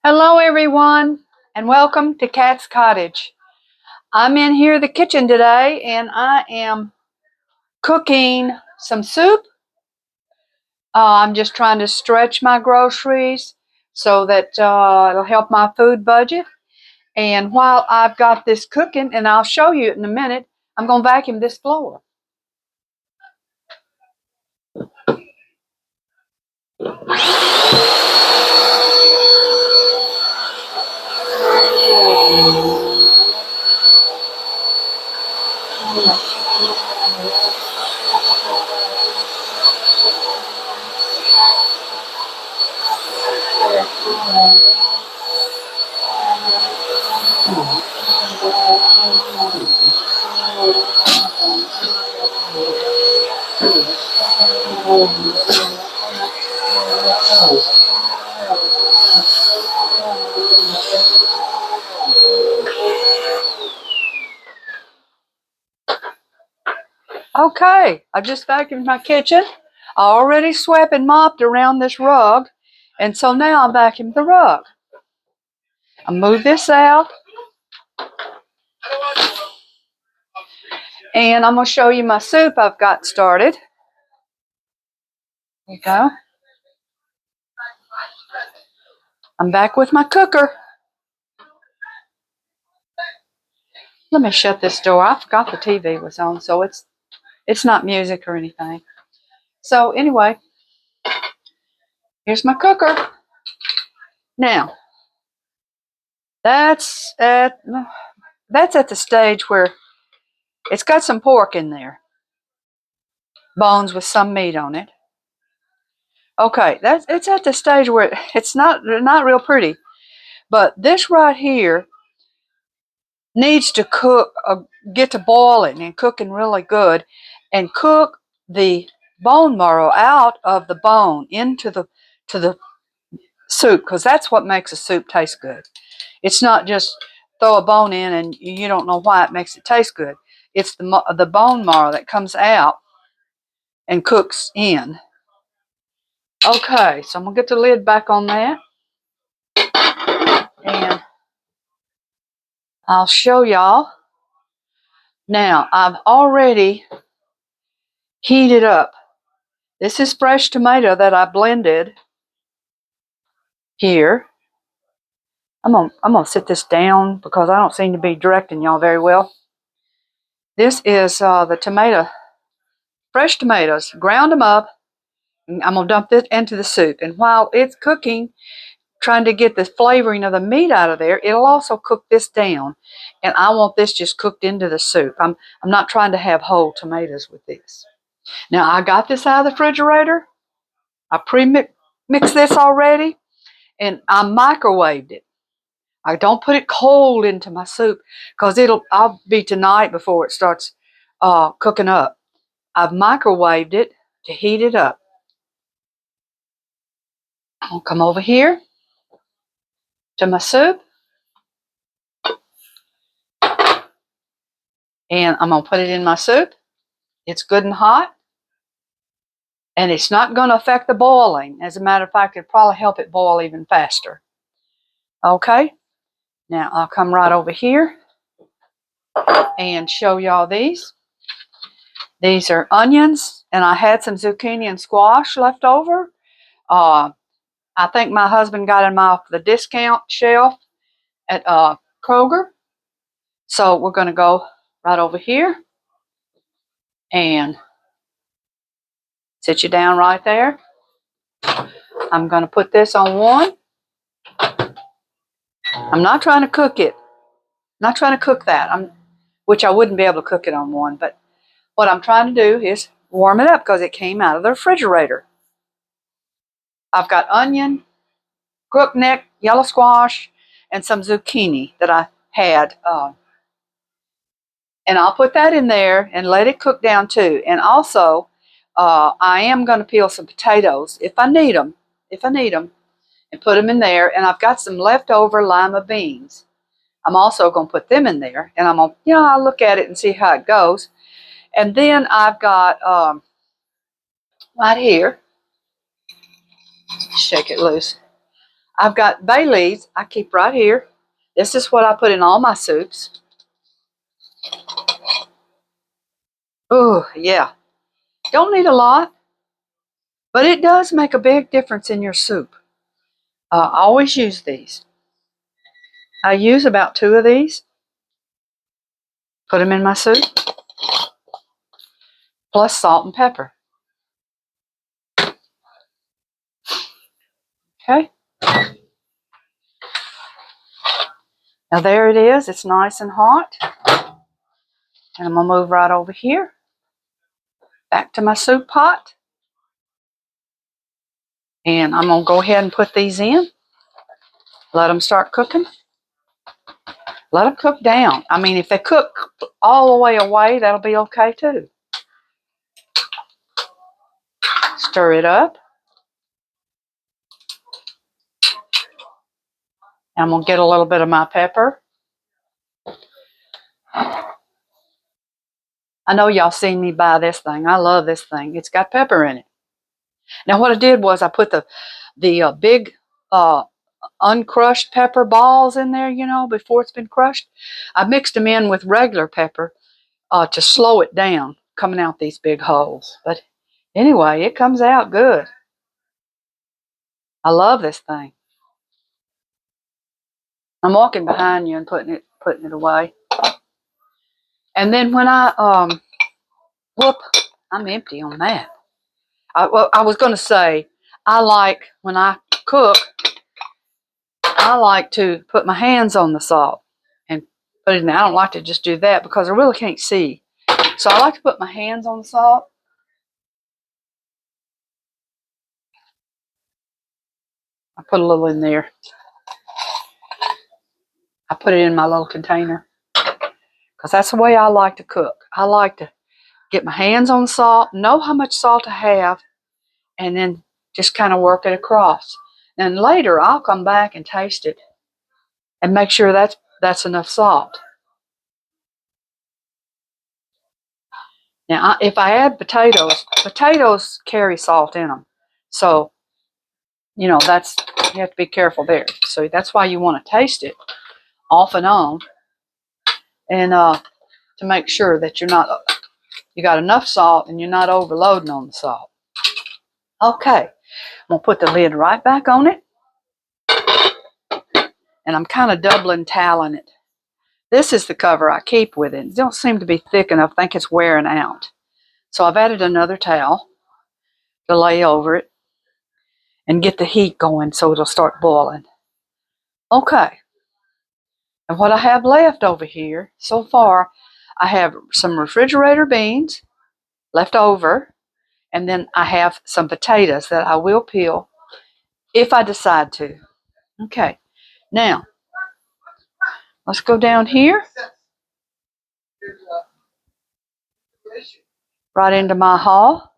Hello everyone and welcome to Cat's Cottage. I'm in here the kitchen today and I am cooking some soup. I'm just trying to stretch my groceries so that it'll help my food budget. And while I've got this cooking, and I'll show you in a minute, I'm going to vacuum this floor. Okay, I just vacuumed my kitchen. I already swept and mopped around this rug, and so now I'm vacuuming the rug. I'll move this out, and I'm going to show you my soup I've got started. There you go. I'm back with my cooker. Let me shut this door. I forgot the TV was on, so it's not music or anything. So anyway, here's my cooker. Now, that's at the stage where it's got some pork in there. Bones with some meat on it. Okay, it's at the stage where it's not real pretty. But this right here needs to cook, get to boiling and cooking really good, and cook the bone marrow out of the bone into the soup, because that's what makes a soup taste good. It's not just throw a bone in and you don't know why it makes it taste good. It's the bone marrow that comes out and cooks in. Okay, so I'm gonna get the lid back on that, and I'll show y'all. Now, I've already heated up. This is fresh tomato that I blended here. I'm gonna sit this down because I don't seem to be directing y'all very well. This is the tomato, fresh tomatoes, ground them up. And I'm gonna dump this into the soup, and while it's cooking, trying to get the flavoring of the meat out of there, it'll also cook this down. And I want this just cooked into the soup. I'm not trying to have whole tomatoes with this. Now I got this out of the refrigerator. I pre-mixed this already, and I microwaved it. I don't put it cold into my soup because I'll be tonight before it starts cooking up. I've microwaved it to heat it up. I'll come over here to my soup, and I'm gonna put it in my soup. It's good and hot, and it's not going to affect the boiling. As a matter of fact, it'll probably help it boil even faster. Okay, now I'll come right over here and show y'all these. These are onions, and I had some zucchini and squash left over. I think my husband got them off the discount shelf at Kroger. So we're going to go right over here and sit you down right there. I'm going to put this on one. I'm not trying to cook it. I'm not trying to cook that, which I wouldn't be able to cook it on one. But what I'm trying to do is warm it up because it came out of the refrigerator. I've got onion, crookneck, yellow squash, and some zucchini that I had. And I'll put that in there and let it cook down too. And also, I am going to peel some potatoes if I need them, and put them in there. And I've got some leftover lima beans. I'm also going to put them in there, and I'm going to, I'll look at it and see how it goes. And then I've got right here, shake it loose. I've got bay leaves I keep right here. This is what I put in all my soups. Oh, yeah. Don't need a lot, but it does make a big difference in your soup. I always use these. I use about 2 of these. Put them in my soup, plus salt and pepper. Okay. Now there it is. It's nice and hot. And I'm going to move right over here. Back to my soup pot. And I'm going to go ahead and put these in. Let them start cooking. Let them cook down. I mean, if they cook all the way away, that'll be okay too. Stir it up. I'm going to get a little bit of my pepper. I know y'all seen me buy this thing. I love this thing. It's got pepper in it. Now what I did was I put the big uncrushed pepper balls in there, before it's been crushed. I mixed them in with regular pepper to slow it down, coming out these big holes. But anyway, it comes out good. I love this thing. I'm walking behind you and putting it away. And then when I'm empty on that. I was going to say, when I cook, I like to put my hands on the salt and put it in there. I don't like to just do that because I really can't see. So I like to put my hands on the salt. I put a little in there. I put it in my little container because that's the way I like to cook. I like to get my hands on salt, know how much salt I have, and then just kind of work it across. And later I'll come back and taste it and make sure that's enough salt. Now, if I add potatoes carry salt in them. So, you have to be careful there. So that's why you want to taste it off and on, and to make sure that you got enough salt and you're not overloading on the salt. Okay, I'm gonna put the lid right back on it, and I'm kind of doubling toweling it. This is the cover I keep with it. It don't seem to be thick enough. I think it's wearing out. So I've added another towel to lay over it and get the heat going so it'll start boiling. Okay, and what I have left over here so far, I have some refrigerator beans left over, and then I have some potatoes that I will peel if I decide to. Okay, now let's go down here, right into my haul.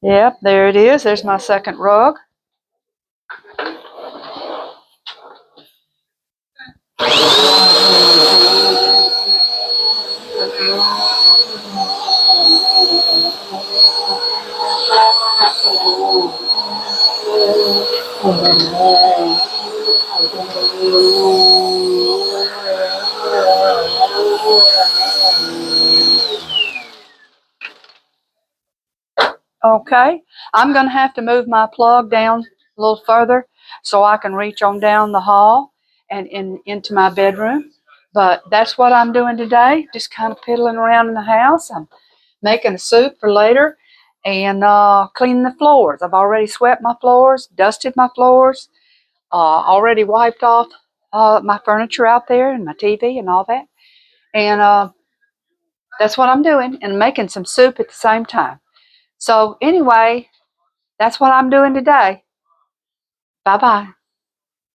Yep, there it is. There's my second rug. Okay, I'm going to have to move my plug down a little further so I can reach on down the hall and into my bedroom. But that's what I'm doing today, just kind of piddling around in the house. I'm making a soup for later and cleaning the floors. I've already swept my floors, dusted my floors, already wiped off my furniture out there and my TV and all that. And that's what I'm doing, and making some soup at the same time. So anyway, that's what I'm doing today. Bye-bye.